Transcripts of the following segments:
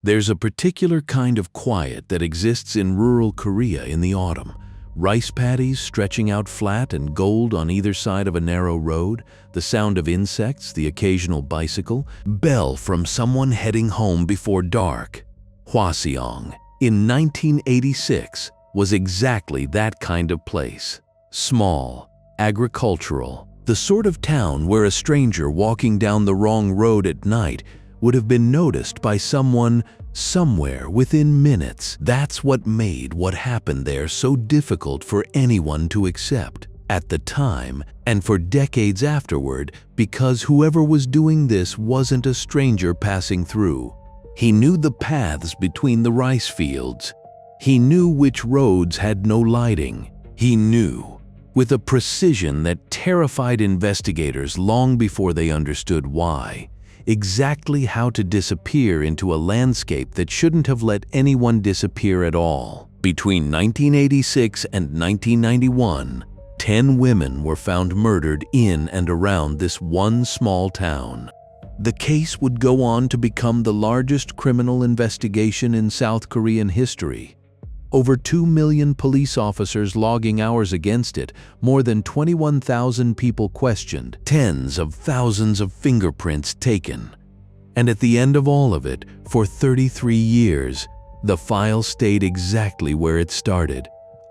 There's a particular kind of quiet that exists in rural Korea in the autumn. Rice paddies stretching out flat and gold on either side of a narrow road, the sound of insects, the occasional bicycle, bell from someone heading home before dark. Hwaseong, in 1986, was exactly that kind of place. Small, agricultural, the sort of town where a stranger walking down the wrong road at night would have been noticed by someone somewhere within minutes. That's what made what happened there so difficult for anyone to accept at the time and for decades afterward, because whoever was doing this wasn't a stranger passing through. He knew the paths between the rice fields. He knew which roads had no lighting. He knew, with a precision that terrified investigators long before they understood why, exactly how to disappear into a landscape that shouldn't have let anyone disappear at all. Between 1986 and 1991, 10 women were found murdered in and around this one small town. The case would go on to become the largest criminal investigation in South Korean history. Over 2 million police officers logging hours against it, more than 21,000 people questioned, tens of thousands of fingerprints taken. And at the end of all of it, for 33 years, the file stayed exactly where it started,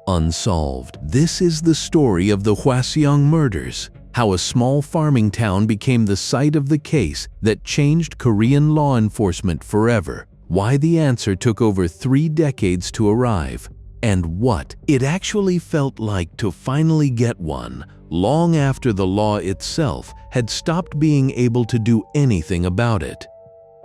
unsolved. This is the story of the Hwaseong Murders, how a small farming town became the site of the case that changed Korean law enforcement forever. Why the answer took over 3 decades to arrive, and what it actually felt like to finally get one, long after the law itself had stopped being able to do anything about it.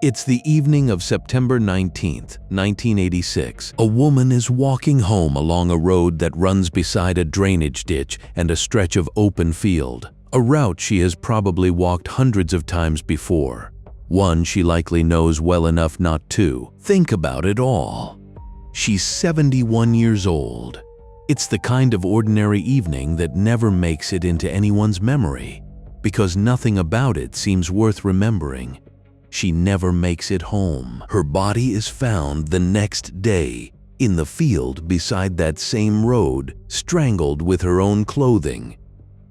It's the evening of September 19th, 1986. A woman is walking home along a road that runs beside a drainage ditch and a stretch of open field, a route she has probably walked hundreds of times before. One she likely knows well enough not to think about it all. She's 71 years old. It's the kind of ordinary evening that never makes it into anyone's memory, because nothing about it seems worth remembering. She never makes it home. Her body is found the next day, in the field beside that same road, strangled with her own clothing.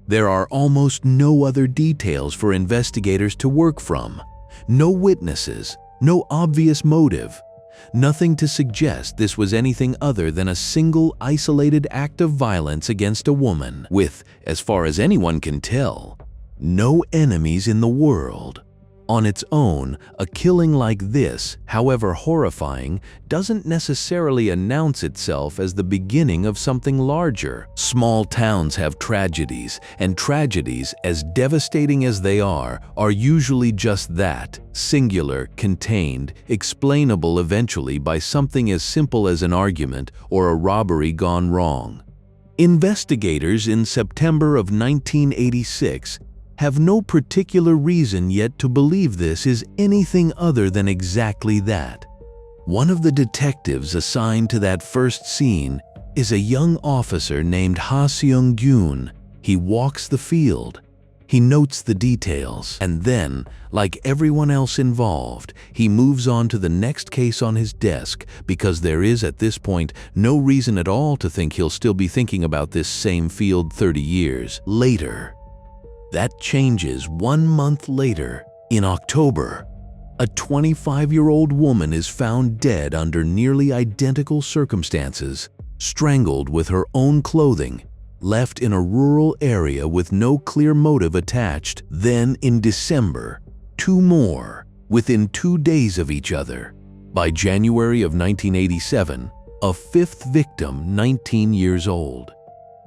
There are almost no other details for investigators to work from. No witnesses, no obvious motive, nothing to suggest this was anything other than a single isolated act of violence against a woman with, as far as anyone can tell, no enemies in the world. On its own, a killing like this, however horrifying, doesn't necessarily announce itself as the beginning of something larger. Small towns have tragedies, and tragedies, as devastating as they are usually just that, singular, contained, explainable eventually by something as simple as an argument or a robbery gone wrong. Investigators in September of 1986 have no particular reason yet to believe this is anything other than exactly that. One of the detectives assigned to that first scene is a young officer named Hwaseong. He walks the field. He notes the details, and then, like everyone else involved, he moves on to the next case on his desk because there is at this point no reason at all to think he'll still be thinking about this same field 30 years later. That changes 1 month later. In October, a 25-year-old woman is found dead under nearly identical circumstances, strangled with her own clothing, left in a rural area with no clear motive attached. Then in December, 2 more, within 2 days of each other. By January of 1987, a 5th victim, 19 years old.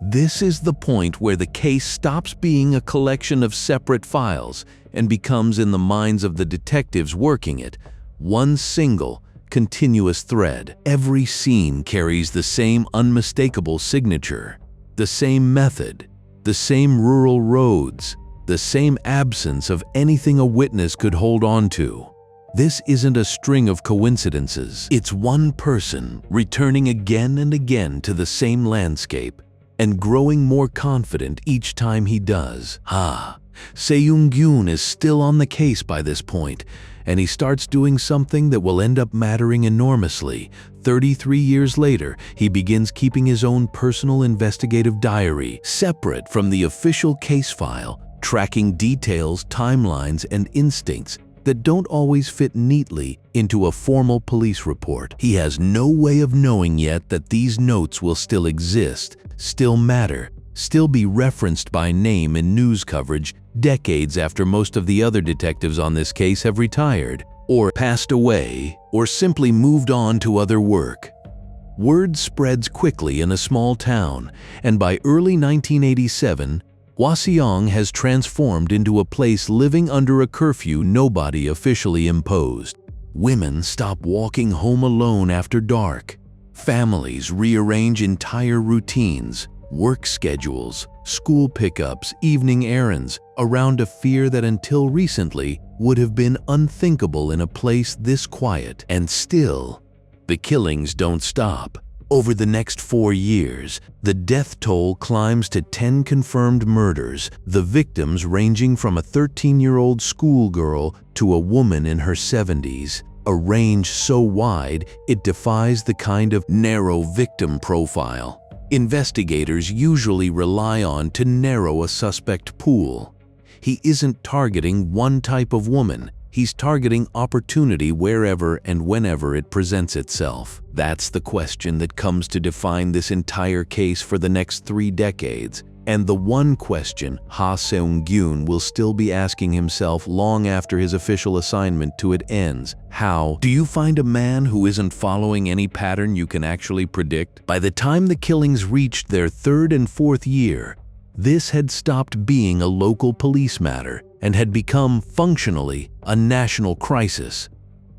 This is the point where the case stops being a collection of separate files and becomes, in the minds of the detectives working it, one single, continuous thread. Every scene carries the same unmistakable signature, the same method, the same rural roads, the same absence of anything a witness could hold on to. This isn't a string of coincidences. It's one person returning again and again to the same landscape, and growing more confident each time he does. Hwaseong is still on the case by this point, and he starts doing something that will end up mattering enormously. 33 years later, he begins keeping his own personal investigative diary, separate from the official case file, tracking details, timelines, and instincts that don't always fit neatly into a formal police report. He has no way of knowing yet that these notes will still exist, still matter, still be referenced by name in news coverage decades after most of the other detectives on this case have retired, or passed away, or simply moved on to other work. Word spreads quickly in a small town, and by early 1987, Hwaseong has transformed into a place living under a curfew nobody officially imposed. Women stop walking home alone after dark. Families rearrange entire routines, work schedules, school pickups, evening errands, around a fear that until recently would have been unthinkable in a place this quiet. And still, the killings don't stop. Over the next 4 years, the death toll climbs to 10 confirmed murders, the victims ranging from a 13-year-old schoolgirl to a woman in her 70s, a range so wide it defies the kind of narrow victim profile investigators usually rely on to narrow a suspect pool. He isn't targeting one type of woman. He's targeting opportunity wherever and whenever it presents itself. That's the question that comes to define this entire case for the next 3 decades, and the one question Hwaseong will still be asking himself long after his official assignment to it ends. How do you find a man who isn't following any pattern you can actually predict? By the time the killings reached their 3rd and 4th year, this had stopped being a local police matter and had become, functionally, a national crisis.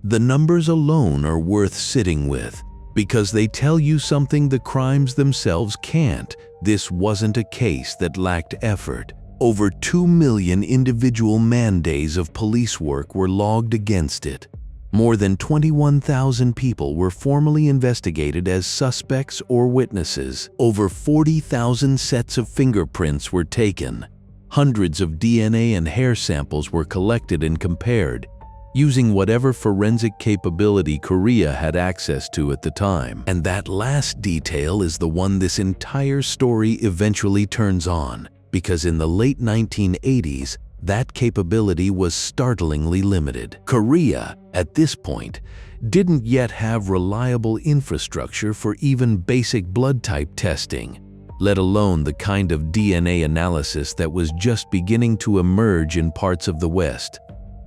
The numbers alone are worth sitting with, because they tell you something the crimes themselves can't. This wasn't a case that lacked effort. Over 2 million individual man-days of police work were logged against it. More than 21,000 people were formally investigated as suspects or witnesses. Over 40,000 sets of fingerprints were taken. Hundreds of DNA and hair samples were collected and compared, using whatever forensic capability Korea had access to at the time. And that last detail is the one this entire story eventually turns on, because in the late 1980s, that capability was startlingly limited. Korea, at this point, didn't yet have reliable infrastructure for even basic blood type testing, let alone the kind of DNA analysis that was just beginning to emerge in parts of the West.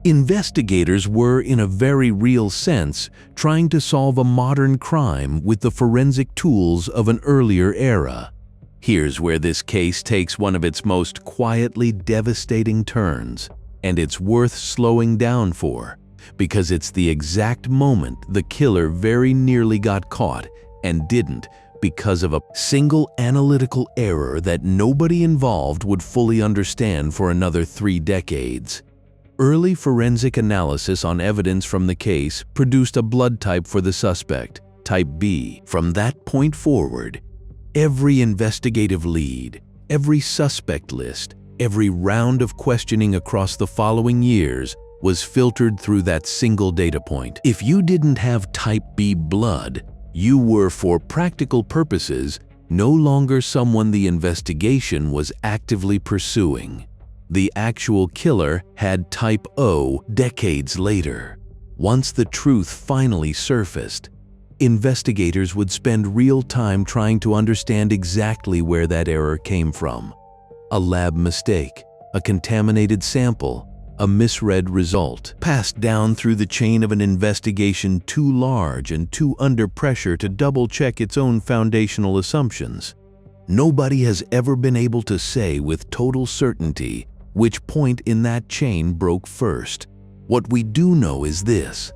Investigators were, in a very real sense, trying to solve a modern crime with the forensic tools of an earlier era. Here's where this case takes one of its most quietly devastating turns, and it's worth slowing down for, because it's the exact moment the killer very nearly got caught and didn't, because of a single analytical error that nobody involved would fully understand for another 3 decades. Early forensic analysis on evidence from the case produced a blood type for the suspect, type B. From that point forward, every investigative lead, every suspect list, every round of questioning across the following years was filtered through that single data point. If you didn't have type B blood, you were, for practical purposes, no longer someone the investigation was actively pursuing. The actual killer had type O decades later. Once the truth finally surfaced, investigators would spend real time trying to understand exactly where that error came from. A lab mistake, a contaminated sample, a misread result, passed down through the chain of an investigation too large and too under pressure to double-check its own foundational assumptions. Nobody has ever been able to say with total certainty which point in that chain broke first. What we do know is this: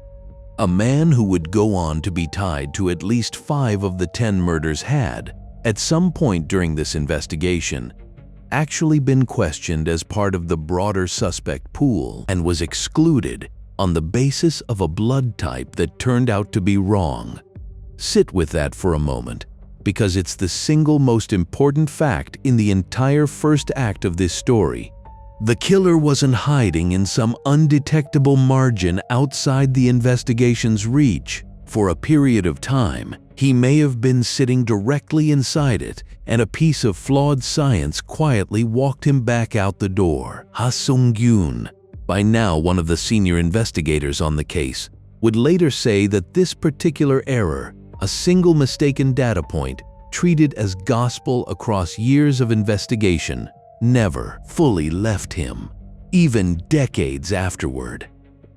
a man who would go on to be tied to at least 5 of the 10 murders had, at some point during this investigation, actually been questioned as part of the broader suspect pool and was excluded on the basis of a blood type that turned out to be wrong. Sit with that for a moment, because it's the single most important fact in the entire first act of this story. The killer wasn't hiding in some undetectable margin outside the investigation's reach. For a period of time, he may have been sitting directly inside it, and a piece of flawed science quietly walked him back out the door. Hwaseong, by now one of the senior investigators on the case, would later say that this particular error, a single mistaken data point, treated as gospel across years of investigation, never fully left him, even decades afterward.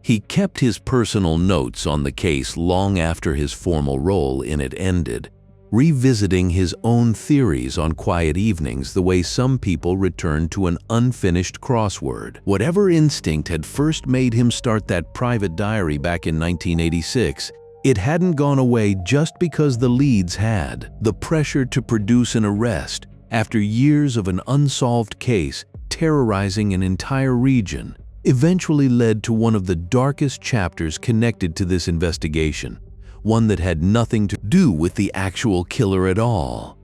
He kept his personal notes on the case long after his formal role in it ended, revisiting his own theories on quiet evenings the way some people return to an unfinished crossword. Whatever instinct had first made him start that private diary back in 1986, it hadn't gone away just because the leads had. The pressure to produce an arrest after years of an unsolved case terrorizing an entire region eventually led to one of the darkest chapters connected to this investigation, one that had nothing to do with the actual killer at all.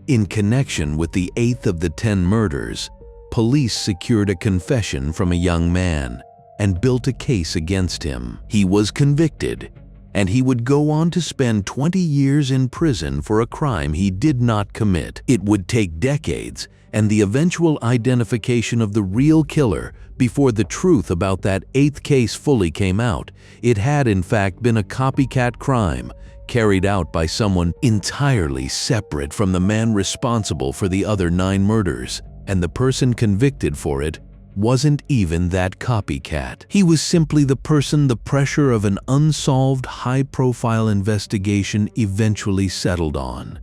In connection with the 8th of the 10 murders, police secured a confession from a young man and built a case against him. He was convicted, and he would go on to spend 20 years in prison for a crime he did not commit. It would take decades and the eventual identification of the real killer before the truth about that 8th case fully came out. It had in fact been a copycat crime carried out by someone entirely separate from the man responsible for the other 9 murders, and the person convicted for it wasn't even that copycat. He was simply the person the pressure of an unsolved, high-profile investigation eventually settled on.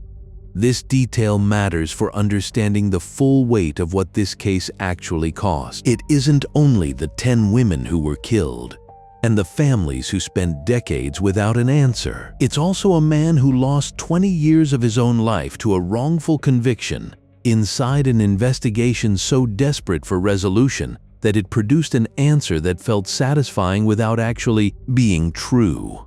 This detail matters for understanding the full weight of what this case actually cost. It isn't only the 10 women who were killed and the families who spent decades without an answer. It's also a man who lost 20 years of his own life to a wrongful conviction inside an investigation so desperate for resolution that it produced an answer that felt satisfying without actually being true.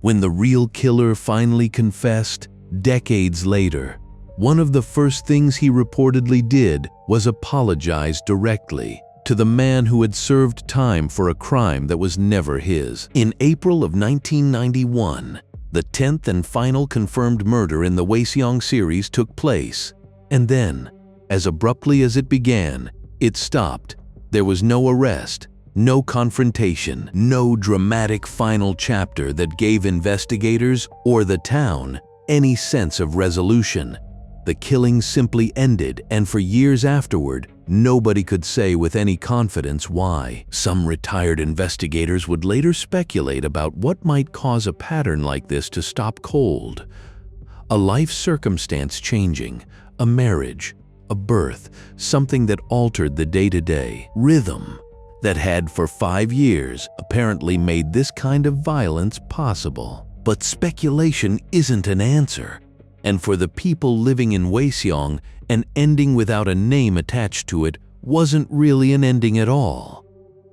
When the real killer finally confessed, decades later, one of the first things he reportedly did was apologize directly to the man who had served time for a crime that was never his. In April of 1991, the 10th and final confirmed murder in the Hwaseong series took place. And then, as abruptly as it began, it stopped. There was no arrest, no confrontation, no dramatic final chapter that gave investigators or the town any sense of resolution. The killing simply ended, and for years afterward, nobody could say with any confidence why. Some retired investigators would later speculate about what might cause a pattern like this to stop cold. A life circumstance changing, a marriage, a birth, something that altered the day-to-day rhythm that had for 5 years apparently made this kind of violence possible. But speculation isn't an answer, and for the people living in Hwaseong, an ending without a name attached to it wasn't really an ending at all.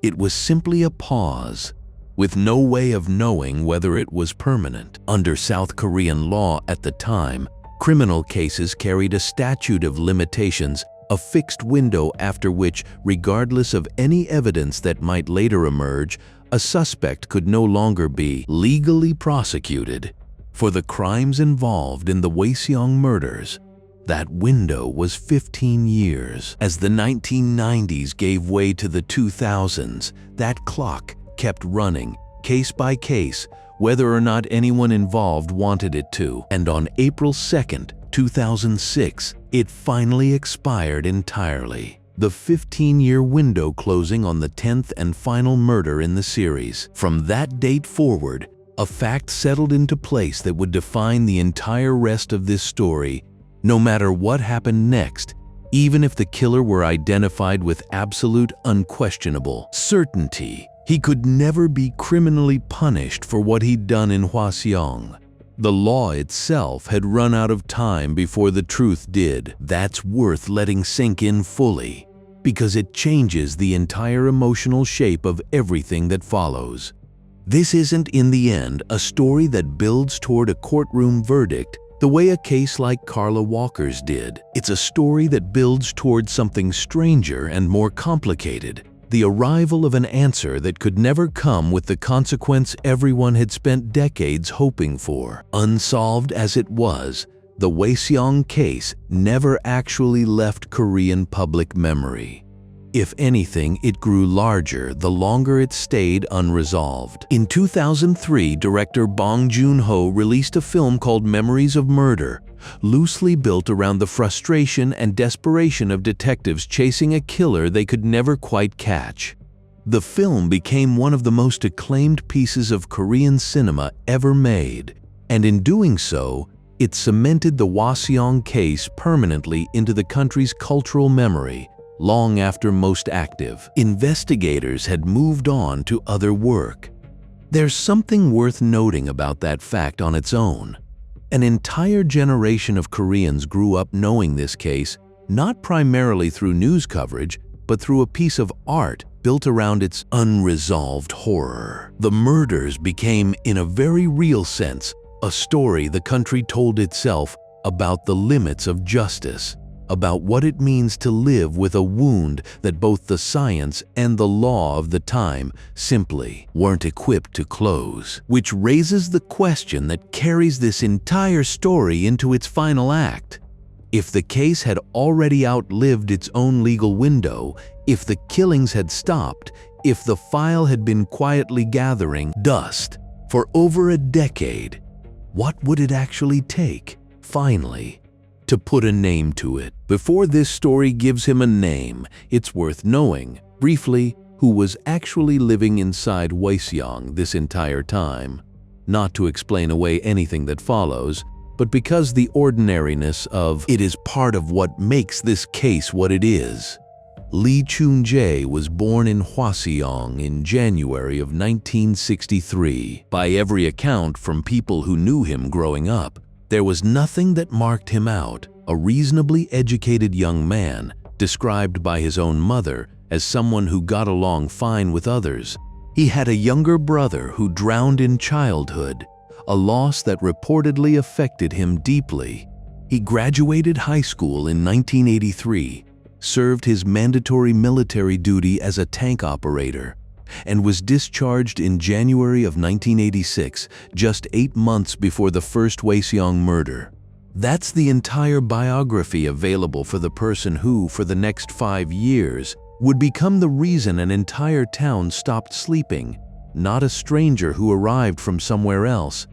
It was simply a pause, with no way of knowing whether it was permanent. Under South Korean law at the time, criminal cases carried a statute of limitations, a fixed window after which, regardless of any evidence that might later emerge, a suspect could no longer be legally prosecuted for the crimes involved in the Hwaseong murders. That window was 15 years. As the 1990s gave way to the 2000s, that clock kept running, case by case, whether or not anyone involved wanted it to. And on April 2nd, 2006, it finally expired entirely. The 15-year window closing on the 10th and final murder in the series. From that date forward, a fact settled into place that would define the entire rest of this story, no matter what happened next, even if the killer were identified with absolute, unquestionable certainty. He could never be criminally punished for what he'd done in Hwaseong. The law itself had run out of time before the truth did. That's worth letting sink in fully, because it changes the entire emotional shape of everything that follows. This isn't, in the end, a story that builds toward a courtroom verdict. the way a case like Carla Walker's did. It's a story that builds towards something stranger and more complicated, the arrival of an answer that could never come with the consequence everyone had spent decades hoping for. Unsolved as it was, the Hwaseong case never actually left Korean public memory. If anything, it grew larger the longer it stayed unresolved. In 2003, director Bong Joon-ho released a film called Memories of Murder, loosely built around the frustration and desperation of detectives chasing a killer they could never quite catch. The film became one of the most acclaimed pieces of Korean cinema ever made, and in doing so, it cemented the Hwaseong case permanently into the country's cultural memory. Long after most active investigators had moved on to other work. There's something worth noting about that fact on its own. An entire generation of Koreans grew up knowing this case, not primarily through news coverage, but through a piece of art built around its unresolved horror. The murders became, in a very real sense, a story the country told itself about the limits of justice, about what it means to live with a wound that both the science and the law of the time simply weren't equipped to close. Which raises the question that carries this entire story into its final act. If the case had already outlived its own legal window, if the killings had stopped, if the file had been quietly gathering dust for over a decade, what would it actually take, finally, to put a name to it? Before this story gives him a name, it's worth knowing, briefly, who was actually living inside Hwaseong this entire time. Not to explain away anything that follows, but because the ordinariness of it is part of what makes this case what it is. Lee Choon-jae was born in Hwaseong in January of 1963. By every account from people who knew him growing up, there was nothing that marked him out. A reasonably educated young man, described by his own mother as someone who got along fine with others. He had a younger brother who drowned in childhood, a loss that reportedly affected him deeply. He graduated high school in 1983, served his mandatory military duty as a tank operator, and was discharged in January of 1986, just 8 months before the first Hwaseong murder. That's the entire biography available for the person who, for the next 5 years, would become the reason an entire town stopped sleeping. Not a stranger who arrived from somewhere else.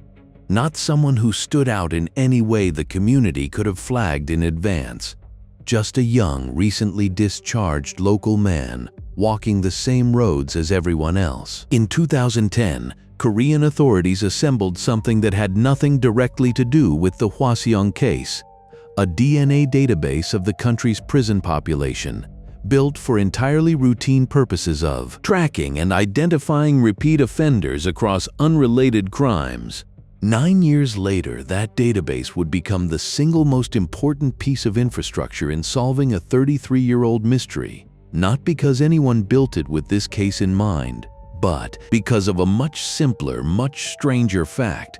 Not someone who stood out in any way the community could have flagged in advance. Just a young, recently discharged local man, walking the same roads as everyone else. In 2010, Korean authorities assembled something that had nothing directly to do with the Hwaseong case, a DNA database of the country's prison population, built for entirely routine purposes of tracking and identifying repeat offenders across unrelated crimes. 9 years later, that database would become the single most important piece of infrastructure in solving a 33-year-old mystery, not because anyone built it with this case in mind, but because of a much simpler, much stranger fact.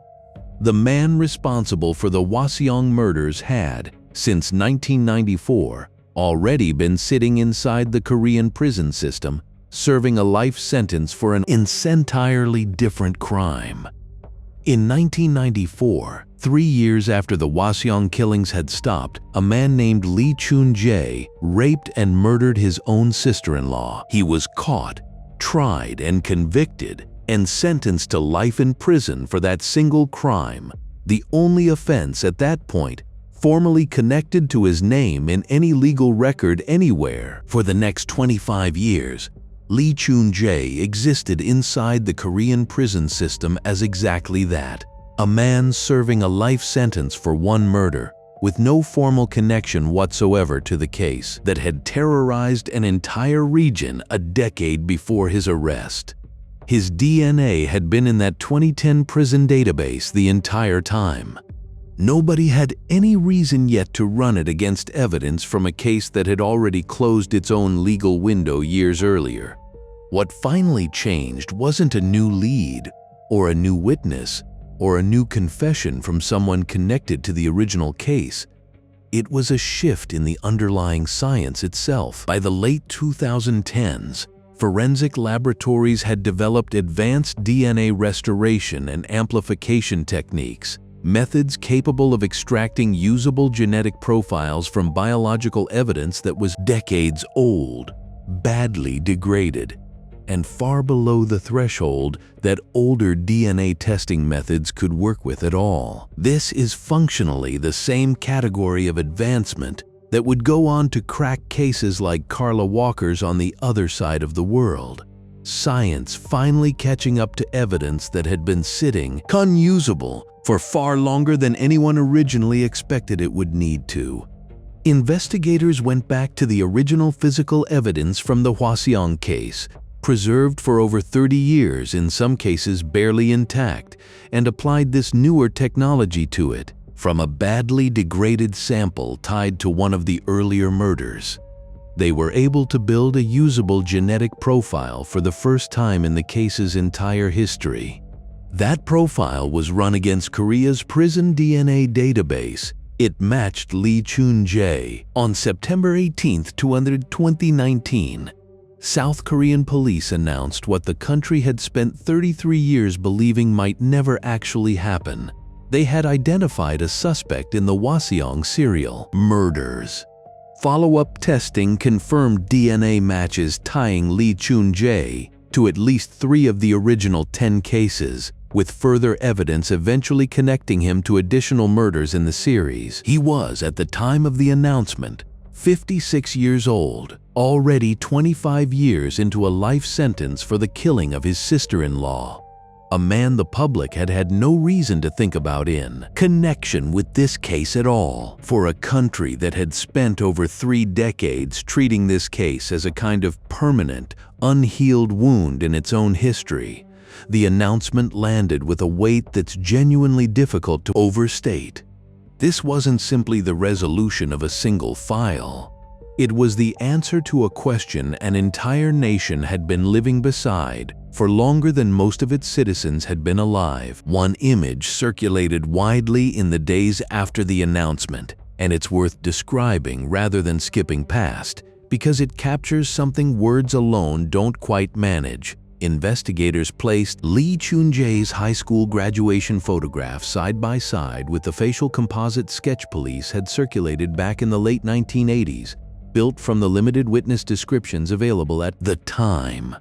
The man responsible for the Hwaseong murders had, since 1994, already been sitting inside the Korean prison system, serving a life sentence for an entirely different crime. In 1994, 3 years after the Hwaseong killings had stopped, a man named Lee Choon-jae raped and murdered his own sister-in-law. He was caught, tried and convicted, and sentenced to life in prison for that single crime, the only offense at that point formally connected to his name in any legal record anywhere. For the next 25 years, Lee Choon-jae existed inside the Korean prison system as exactly that, a man serving a life sentence for one murder, with no formal connection whatsoever to the case that had terrorized an entire region a decade before his arrest. His DNA had been in that 2010 prison database the entire time. Nobody had any reason yet to run it against evidence from a case that had already closed its own legal window years earlier. What finally changed wasn't a new lead, or a new witness, or a new confession from someone connected to the original case. It was a shift in the underlying science itself. By the late 2010s, forensic laboratories had developed advanced DNA restoration and amplification techniques, methods capable of extracting usable genetic profiles from biological evidence that was decades old, badly degraded, and far below the threshold that older DNA testing methods could work with at all. This is functionally the same category of advancement that would go on to crack cases like Carla Walker's on the other side of the world. Science finally catching up to evidence that had been sitting unusable for far longer than anyone originally expected it would need to. Investigators went back to the original physical evidence from the Hwaseong case, preserved for over 30 years, in some cases barely intact, and applied this newer technology to it, from a badly degraded sample tied to one of the earlier murders. They were able to build a usable genetic profile for the first time in the case's entire history. That profile was run against Korea's prison DNA database. It matched Lee Choon-jae. On September 18, 2019, South Korean police announced what the country had spent 33 years believing might never actually happen. They had identified a suspect in the Hwaseong Serial Murders. Follow-up testing confirmed DNA matches tying Lee Choon-jae to at least 3 of the original 10 cases, with further evidence eventually connecting him to additional murders in the series. He was, at the time of the announcement, 56 years old, already 25 years into a life sentence for the killing of his sister-in-law, a man the public had had no reason to think about in connection with this case at all. For a country that had spent over 3 decades treating this case as a kind of permanent, unhealed wound in its own history, the announcement landed with a weight that's genuinely difficult to overstate. This wasn't simply the resolution of a single file. It was the answer to a question an entire nation had been living beside for longer than most of its citizens had been alive. One image circulated widely in the days after the announcement, and it's worth describing rather than skipping past, because it captures something words alone don't quite manage. Investigators placed Lee Choon-jae's high school graduation photograph side by side with the facial composite sketch police had circulated back in the late 1980s, built from the limited witness descriptions available at the time.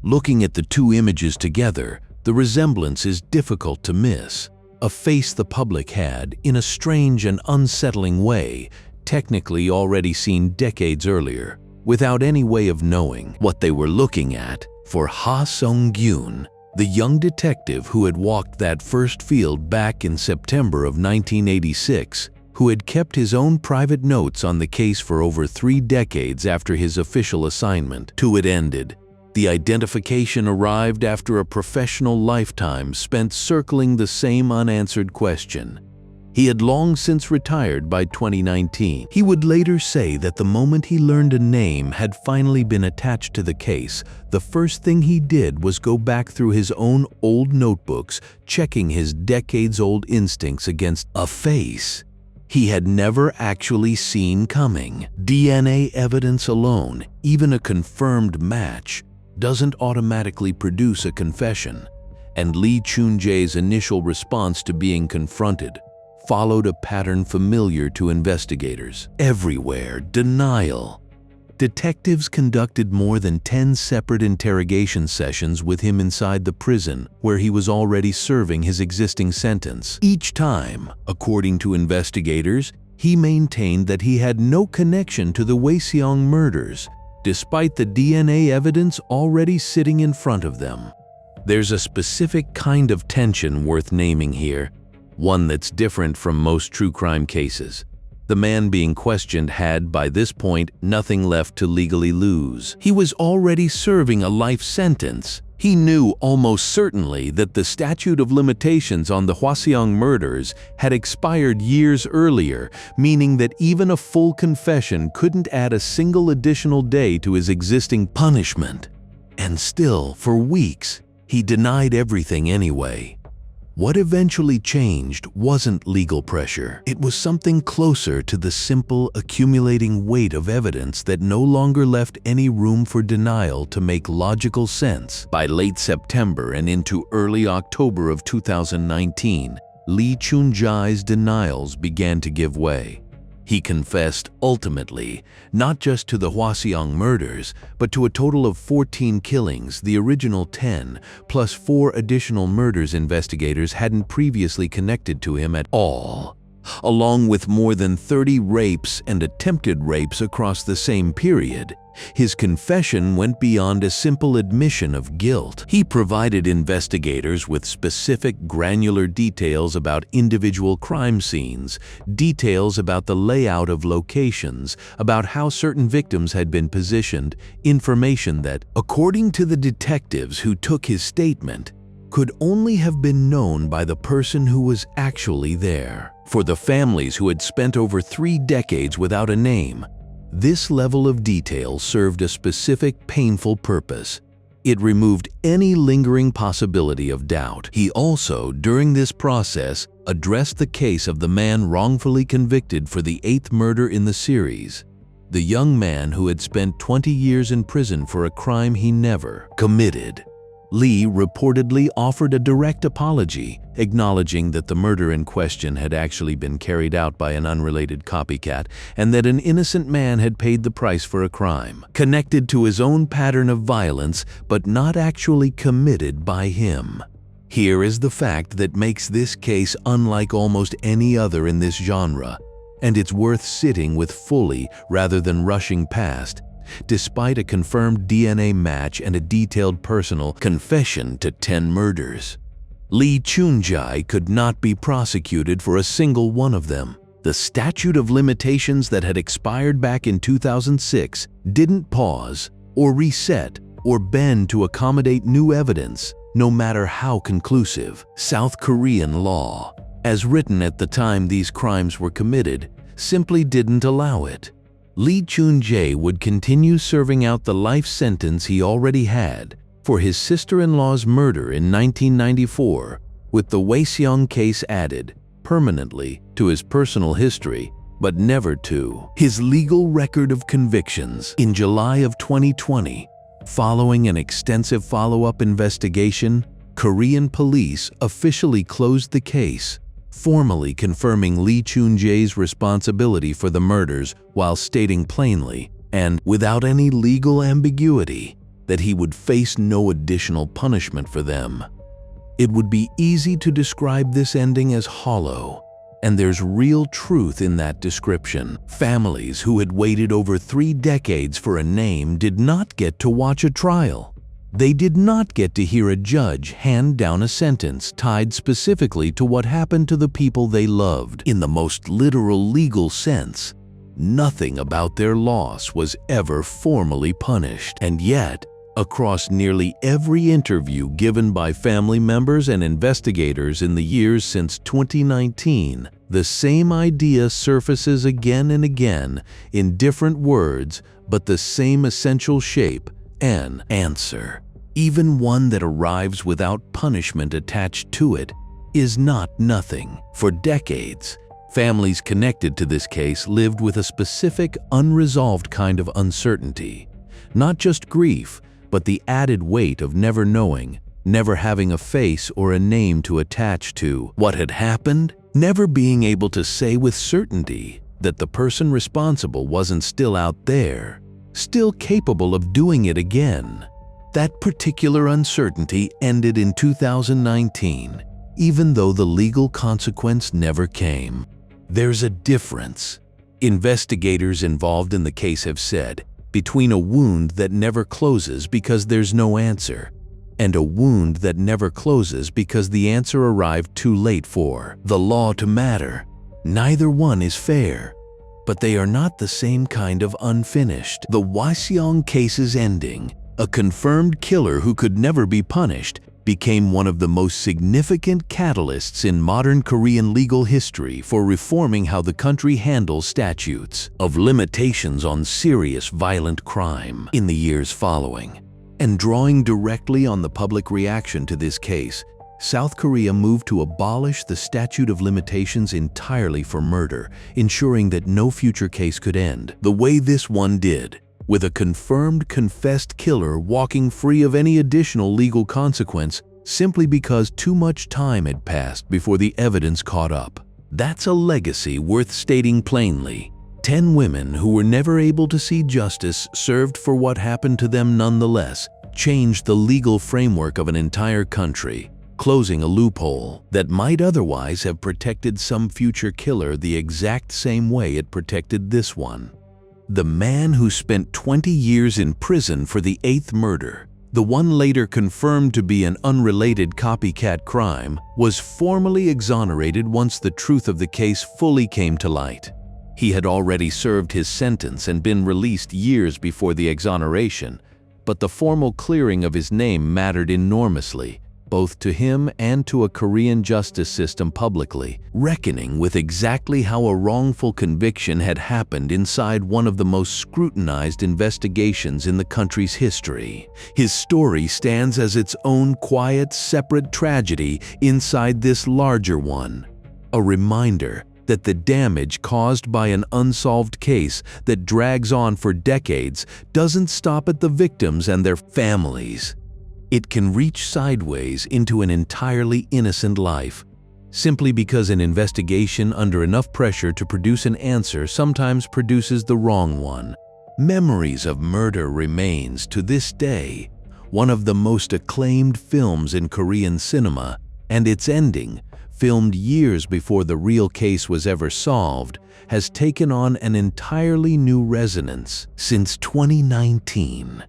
Looking at the 2 images together, the resemblance is difficult to miss. A face the public had, in a strange and unsettling way, technically already seen decades earlier, without any way of knowing what they were looking at. For Hwaseong, the young detective who had walked that first field back in September of 1986, who had kept his own private notes on the case for over 3 decades after his official assignment to it ended, the identification arrived after a professional lifetime spent circling the same unanswered question. He had long since retired by 2019. He would later say that the moment he learned a name had finally been attached to the case, the first thing he did was go back through his own old notebooks, checking his decades-old instincts against a face he had never actually seen coming. DNA evidence alone, even a confirmed match, doesn't automatically produce a confession, and Lee Choon-jae's initial response to being confronted followed a pattern familiar to investigators. Everywhere, denial. Detectives conducted more than 10 separate interrogation sessions with him inside the prison where he was already serving his existing sentence. Each time, according to investigators, he maintained that he had no connection to the Hwaseong murders, despite the DNA evidence already sitting in front of them. There's a specific kind of tension worth naming here, one that's different from most true crime cases. The man being questioned had, by this point, nothing left to legally lose. He was already serving a life sentence. He knew almost certainly that the statute of limitations on the Hwaseong murders had expired years earlier, meaning that even a full confession couldn't add a single additional day to his existing punishment. And still, for weeks, he denied everything anyway. What eventually changed wasn't legal pressure. It was something closer to the simple, accumulating weight of evidence that no longer left any room for denial to make logical sense. By late September and into early October of 2019, Lee Choon-jae's denials began to give way. He confessed ultimately, not just to the Hwaseong murders, but to a total of 14 killings, the original 10, plus 4 additional murders investigators hadn't previously connected to him at all, along with more than 30 rapes and attempted rapes across the same period. His confession went beyond a simple admission of guilt. He provided investigators with specific, granular details about individual crime scenes, details about the layout of locations, about how certain victims had been positioned, information that, according to the detectives who took his statement, could only have been known by the person who was actually there. For the families who had spent over 3 decades without a name, this level of detail served a specific, painful purpose. It removed any lingering possibility of doubt. He also, during this process, addressed the case of the man wrongfully convicted for the 8th murder in the series, the young man who had spent 20 years in prison for a crime he never committed. Lee reportedly offered a direct apology, acknowledging that the murder in question had actually been carried out by an unrelated copycat and that an innocent man had paid the price for a crime, connected to his own pattern of violence but not actually committed by him. Here is the fact that makes this case unlike almost any other in this genre, and it's worth sitting with fully rather than rushing past. Despite a confirmed DNA match and a detailed personal confession to 10 murders, Lee Choon-jae could not be prosecuted for a single one of them. The statute of limitations that had expired back in 2006 didn't pause or reset or bend to accommodate new evidence, no matter how conclusive. South Korean law, as written at the time these crimes were committed, simply didn't allow it. Lee Choon-jae would continue serving out the life sentence he already had for his sister-in-law's murder in 1994, with the Hwaseong case added permanently to his personal history, but never to his legal record of convictions. In July of 2020, following an extensive follow-up investigation, Korean police officially closed the case, formally confirming Lee Choon-jae's responsibility for the murders while stating plainly, and without any legal ambiguity, that he would face no additional punishment for them. It would be easy to describe this ending as hollow, and there's real truth in that description. Families who had waited over 3 decades for a name did not get to watch a trial. They did not get to hear a judge hand down a sentence tied specifically to what happened to the people they loved. In the most literal legal sense, nothing about their loss was ever formally punished. And yet, across nearly every interview given by family members and investigators in the years since 2019, the same idea surfaces again and again in different words, but the same essential shape: an answer. Even one that arrives without punishment attached to it is not nothing. For decades, families connected to this case lived with a specific, unresolved kind of uncertainty. Not just grief, but the added weight of never knowing, never having a face or a name to attach to what had happened, never being able to say with certainty that the person responsible wasn't still out there, still capable of doing it again. That particular uncertainty ended in 2019, even though the legal consequence never came. There's a difference, investigators involved in the case have said, between a wound that never closes because there's no answer, and a wound that never closes because the answer arrived too late for the law to matter. Neither one is fair, but they are not the same kind of unfinished. The Hwaseong case's ending, a confirmed killer who could never be punished, became one of the most significant catalysts in modern Korean legal history for reforming how the country handles statutes of limitations on serious violent crime in the years following. And drawing directly on the public reaction to this case, South Korea moved to abolish the statute of limitations entirely for murder, ensuring that no future case could end the way this one did, with a confirmed confessed killer walking free of any additional legal consequence simply because too much time had passed before the evidence caught up. That's a legacy worth stating plainly. 10 women who were never able to see justice served for what happened to them nonetheless, changed the legal framework of an entire country, closing a loophole that might otherwise have protected some future killer the exact same way it protected this one. The man who spent 20 years in prison for the 8th murder, the one later confirmed to be an unrelated copycat crime, was formally exonerated once the truth of the case fully came to light. He had already served his sentence and been released years before the exoneration, but the formal clearing of his name mattered enormously, both to him and to a Korean justice system publicly, reckoning with exactly how a wrongful conviction had happened inside one of the most scrutinized investigations in the country's history. His story stands as its own quiet, separate tragedy inside this larger one, a reminder that the damage caused by an unsolved case that drags on for decades doesn't stop at the victims and their families. It can reach sideways into an entirely innocent life, simply because an investigation under enough pressure to produce an answer sometimes produces the wrong one. Memories of Murder remains, to this day, one of the most acclaimed films in Korean cinema, and its ending, filmed years before the real case was ever solved, has taken on an entirely new resonance since 2019.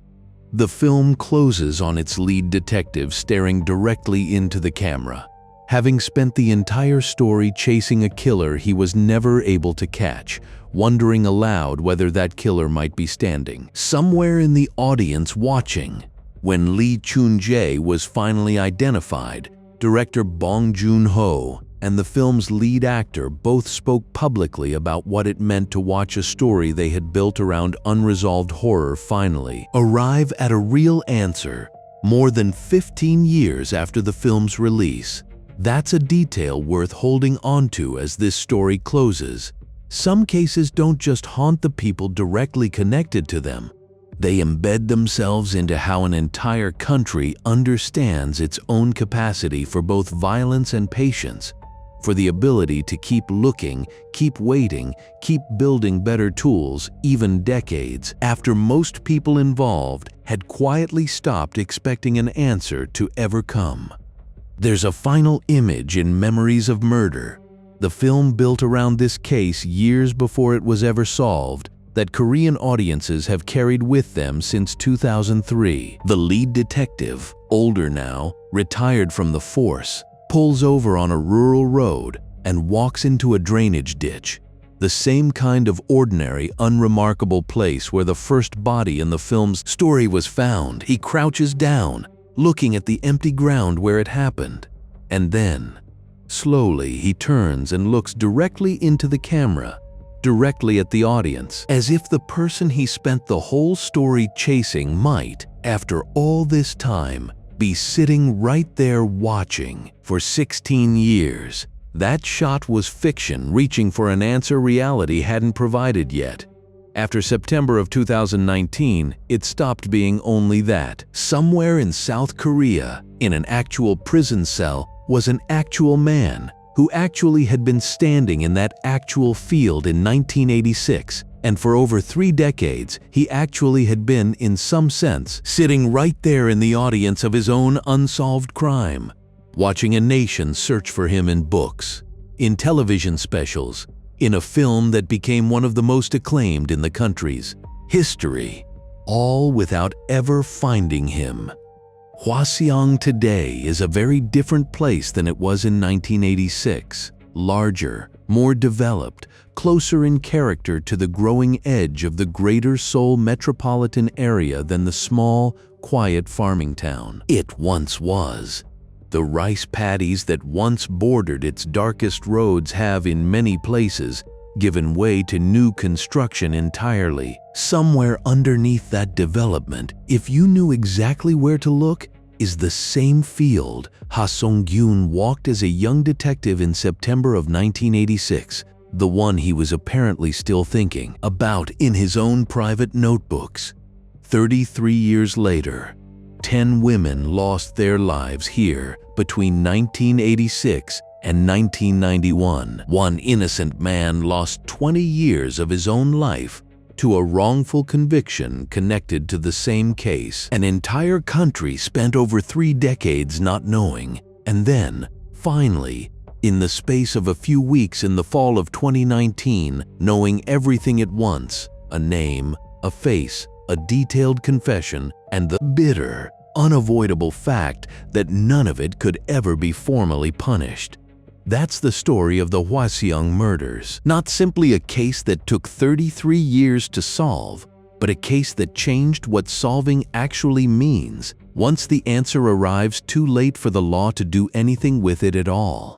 The film closes on its lead detective staring directly into the camera, having spent the entire story chasing a killer he was never able to catch, wondering aloud whether that killer might be standing somewhere in the audience watching. When Lee Choon-jae was finally identified, director Bong Joon-ho and the film's lead actor both spoke publicly about what it meant to watch a story they had built around unresolved horror finally arrive at a real answer more than 15 years after the film's release. That's a detail worth holding onto as this story closes. Some cases don't just haunt the people directly connected to them. They embed themselves into how an entire country understands its own capacity for both violence and patience, for the ability to keep looking, keep waiting, keep building better tools, even decades after most people involved had quietly stopped expecting an answer to ever come. There's a final image in Memories of Murder, the film built around this case years before it was ever solved, that Korean audiences have carried with them since 2003. The lead detective, older now, retired from the force, pulls over on a rural road and walks into a drainage ditch, the same kind of ordinary, unremarkable place where the first body in the film's story was found. He crouches down, looking at the empty ground where it happened, and then, slowly, he turns and looks directly into the camera, directly at the audience, as if the person he spent the whole story chasing might, after all this time, be sitting right there watching. For 16 years, that shot was fiction reaching for an answer reality hadn't provided yet. After September of 2019, it stopped being only that. Somewhere in South Korea, in an actual prison cell, was an actual man who actually had been standing in that actual field in 1986, and for over 3 decades, he actually had been, in some sense, sitting right there in the audience of his own unsolved crime, watching a nation search for him in books, in television specials, in a film that became one of the most acclaimed in the country's history, all without ever finding him. Hwaseong today is a very different place than it was in 1986, larger, more developed, closer in character to the growing edge of the greater Seoul metropolitan area than the small, quiet farming town it once was. The rice paddies that once bordered its darkest roads have, in many places, given way to new construction entirely. Somewhere underneath that development, if you knew exactly where to look, is the same field Hwaseong walked as a young detective in September of 1986, the one he was apparently still thinking about in his own private notebooks. 33 years later, 10 women lost their lives here between 1986 and 1991. One innocent man lost 20 years of his own life to a wrongful conviction connected to the same case. An entire country spent over 3 decades not knowing, and then, finally, in the space of a few weeks in the fall of 2019, knowing everything at once: a name, a face, a detailed confession, and the bitter, unavoidable fact that none of it could ever be formally punished. That's the story of the Hwaseong murders. Not simply a case that took 33 years to solve, but a case that changed what solving actually means once the answer arrives too late for the law to do anything with it at all.